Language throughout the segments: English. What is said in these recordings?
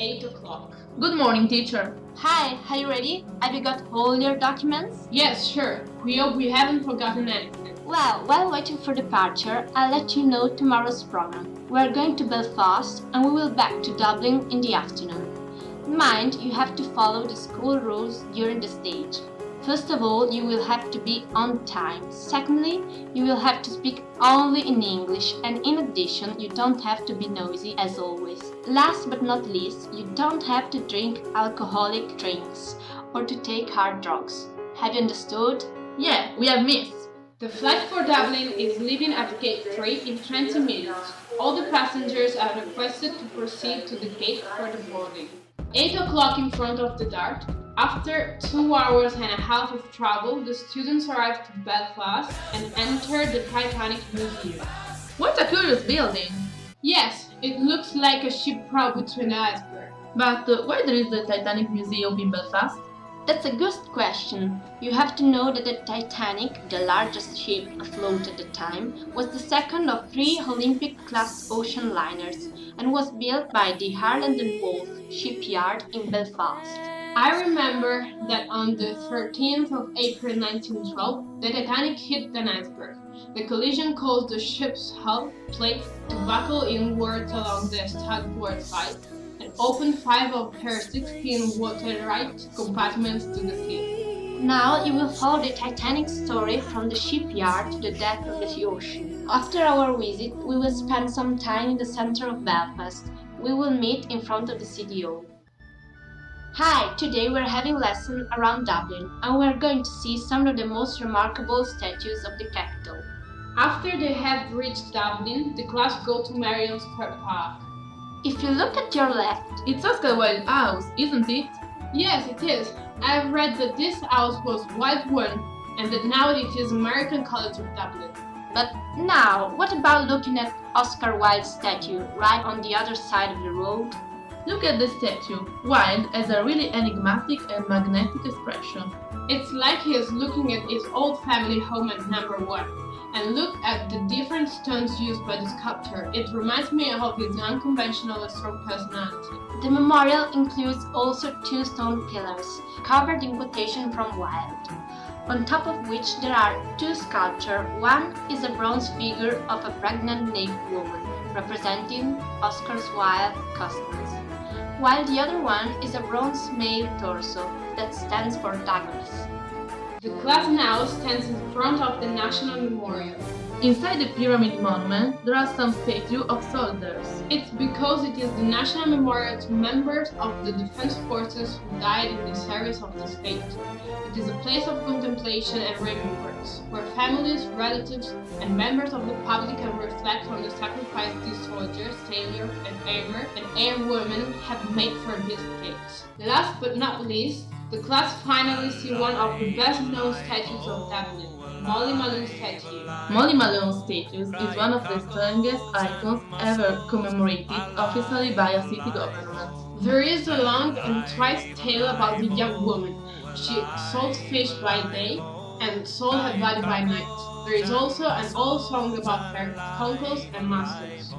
8 o'clock. Good morning, teacher. Hi, are you ready? Have you got all your documents? Yes, sure. We hope we haven't forgotten anything. Well, while waiting for departure, I'll let you know tomorrow's program. We're going to Belfast and we will back to Dublin in the afternoon. Mind, you have to follow the school rules during the stage. First of all, you will have to be on time. Secondly, you will have to speak only in English, and in addition, you don't have to be noisy as always. Last but not least, you don't have to drink alcoholic drinks or to take hard drugs. Have you understood? Yeah, we have missed. The flight for Dublin is leaving at gate 3 in 20 minutes. All the passengers are requested to proceed to the gate for the boarding. 8 o'clock in front of the Dart. After 2 hours and a half of travel, the students arrived to Belfast and entered the Titanic Museum. What a curious building! Yes, it looks like a ship prow between an iceberg. But why there is the Titanic Museum in Belfast? That's a good question. You have to know that the Titanic, the largest ship afloat at the time, was the second of 3 Olympic-class ocean liners and was built by the Harland and Wolff shipyard in Belfast. I remember that on the 13th of April 1912, the Titanic hit an iceberg. The collision caused the ship's hull plate to buckle inwards along the starboard side and opened 5 of her 16 watertight compartments to the sea. Now you will follow the Titanic story from the shipyard to the depth of the ocean. After our visit, we will spend some time in the center of Belfast. We will meet in front of the CDO. Hi, today we're having a lesson around Dublin and we're going to see some of the most remarkable statues of the capital. After they have reached Dublin, the class go to Marion Square Park. If you look at your left, It's Oscar Wilde's house, isn't it? Yes, it is. I've read that this house was Wilde one and that now it is American College of Dublin. but now, what about looking at Oscar Wilde's statue right on the other side of the road? Look at the statue. Wilde has a really enigmatic and magnetic expression. It's like he is looking at his old family home at number 1. And look at the different stones used by the sculptor. It reminds me of his unconventional and strong personality. The memorial includes also 2 stone pillars, covered in quotation from Wilde, on top of which there are 2 sculptures. One is a bronze figure of a pregnant naked woman, representing Oscar Wilde's customs, while the other one is a bronze male torso that stands for Douglas. The class now stands in front of the National Memorial. Inside the Pyramid Monument, there are some statues of soldiers. It's because it is the National Memorial to members of the defense forces who died in the service of the state. It is a place of contemplation and remembrance, where families, relatives, and members of the public can reflect on the sacrifice these soldiers, sailors, and airwomen have made for this state. Last but not least, the class finally see one of the best-known statues of Dublin, Molly Malone statue. Molly Malone's statue is one of the strongest icons ever commemorated officially by a city government. There is a long and trite tale about the young woman. She sold fish by day and sold her body by night. There is also an old song about her uncles and masters.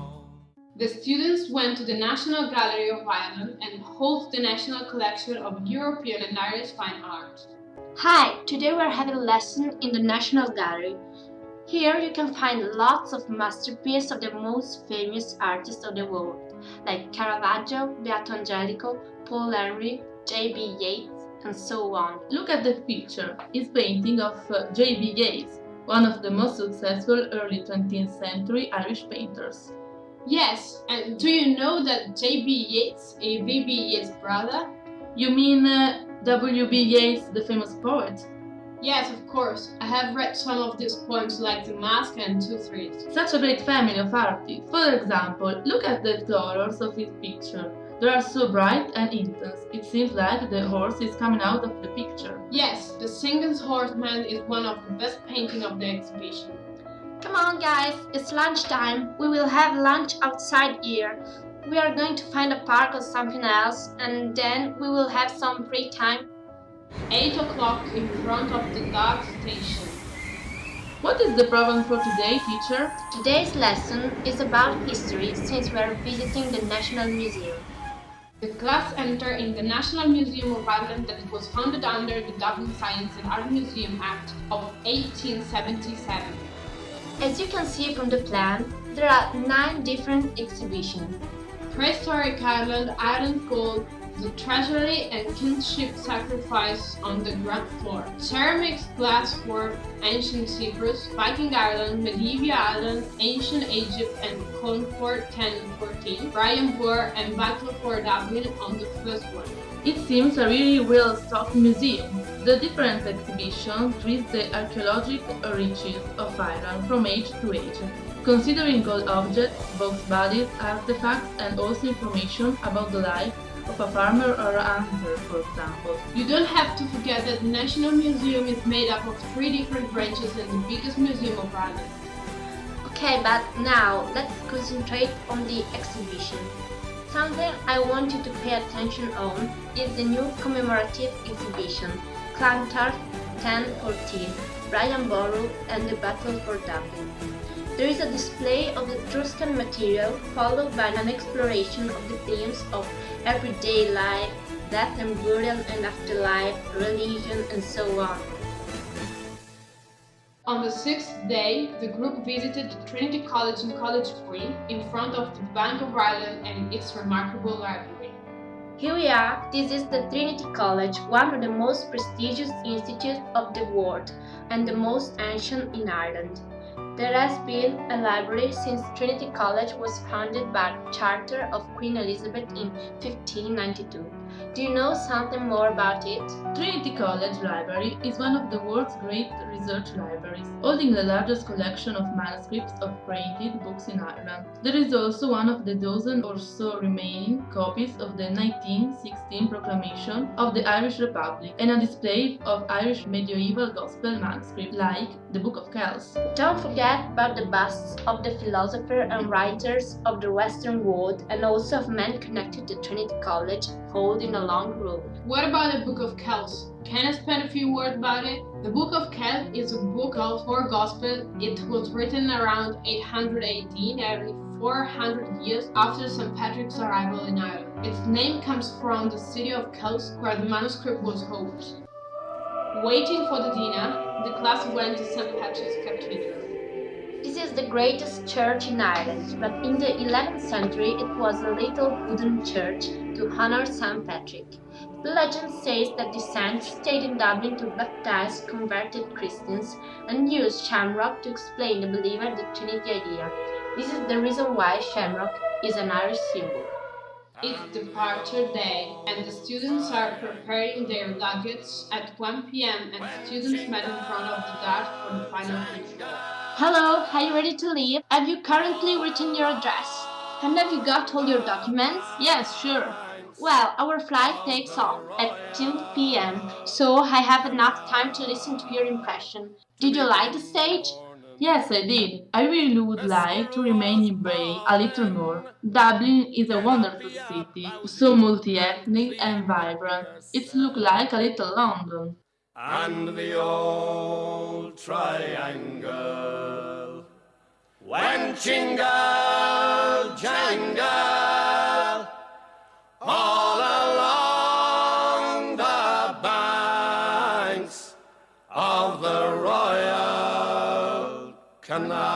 The students went to the National Gallery of Ireland and holds the National Collection of European and Irish Fine Art. Hi, today we're having a lesson in the National Gallery. Here you can find lots of masterpieces of the most famous artists of the world, like Caravaggio, Beato Angelico, Paul Henry, J.B. Yeats, and so on. Look at the picture. It's painting of J.B. Yeats, one of the most successful early 20th century Irish painters. Yes, and do you know that J.B. Yeats is V.B. Yeats' brother? You mean W.B. Yeats, the famous poet? Yes, of course. I have read some of his poems like The Mask and Two Threes. Such a great family of artists. For example, look at the colors of his picture. They are so bright and intense. It seems like the horse is coming out of the picture. Yes, the Singing Horseman is one of the best paintings of the exhibition. Come on guys, it's lunchtime. We will have lunch outside here. We are going to find a park or something else and then we will have some free time. 8 o'clock in front of the Dog Station. What is the problem for today, teacher? Today's lesson is about history since we are visiting the National Museum. The class entered in the National Museum of Ireland that was founded under the Dublin Science and Art Museum Act of 1877. As you can see from the plan, there are 9 different exhibitions. Prehistoric Ireland, Ireland Gold, the Treasury and Kinship Sacrifice on the ground floor. Ceramics, glasswork, Ancient Cyprus, Viking Ireland, Medieval Ireland, Ancient Egypt and Concord 1014, Brian Boer and Battle for Dublin on the first one. It seems a really well-stocked museum. The different exhibitions trace the archaeological riches of Ireland from age to age, considering gold objects, box bodies, artifacts and also information about the life of a farmer or a hunter, for example. You don't have to forget that the National Museum is made up of 3 different branches and the biggest museum of Ireland. Okay, but now let's concentrate on the exhibition. Something I want you to pay attention on is the new commemorative exhibition, Clontarf 1014, Brian Boru and the Battle for Dublin. There is a display of Etruscan material followed by an exploration of the themes of everyday life, death and burial and afterlife, religion and so on. On the 6th day, the group visited Trinity College in College Green in front of the Bank of Ireland and its remarkable library. Here we are. This is the Trinity College, one of the most prestigious institutes of the world and the most ancient in Ireland. There has been a library since Trinity College was founded by the Charter of Queen Elizabeth in 1592. Do you know something more about it? Trinity College Library is one of the world's great research libraries, holding the largest collection of manuscripts of printed books in Ireland. There is also one of the dozen or so remaining copies of the 1916 Proclamation of the Irish Republic and a display of Irish medieval gospel manuscripts like the Book of Kells. Don't forget about the busts of the philosophers and writers of the Western world and also of men connected to Trinity College holding a long road. What about the Book of Kells? Can I spend a few words about it? The Book of Kells is a book of 4 Gospels. It was written around 818, nearly 400 years after St. Patrick's arrival in Ireland. Its name comes from the city of Kells, where the manuscript was held. Waiting for the dinner, the class went to St. Patrick's Cathedral. This is the greatest church in Ireland, but in the 11th century it was a little wooden church to honor St. Patrick. The legend says that the saint stayed in Dublin to baptize converted Christians and used shamrock to explain the believer the Trinity idea. This is the reason why shamrock is an Irish symbol. It's departure day, and the students are preparing their luggage at 1 p.m. and students met in front of the dart for the final ritual. Hello, are you ready to leave? Have you currently written your address? And have you got all your documents? Yes, sure. Well, our flight takes off at 2 p.m., so I have enough time to listen to your impression. Did you like the stage? Yes, I did. I really would like to remain in Bray a little more. Dublin is a wonderful city, so multi-ethnic and vibrant. It looks like a little London. And the old triangle went jingle, jangle all along the banks of the Royal Canal.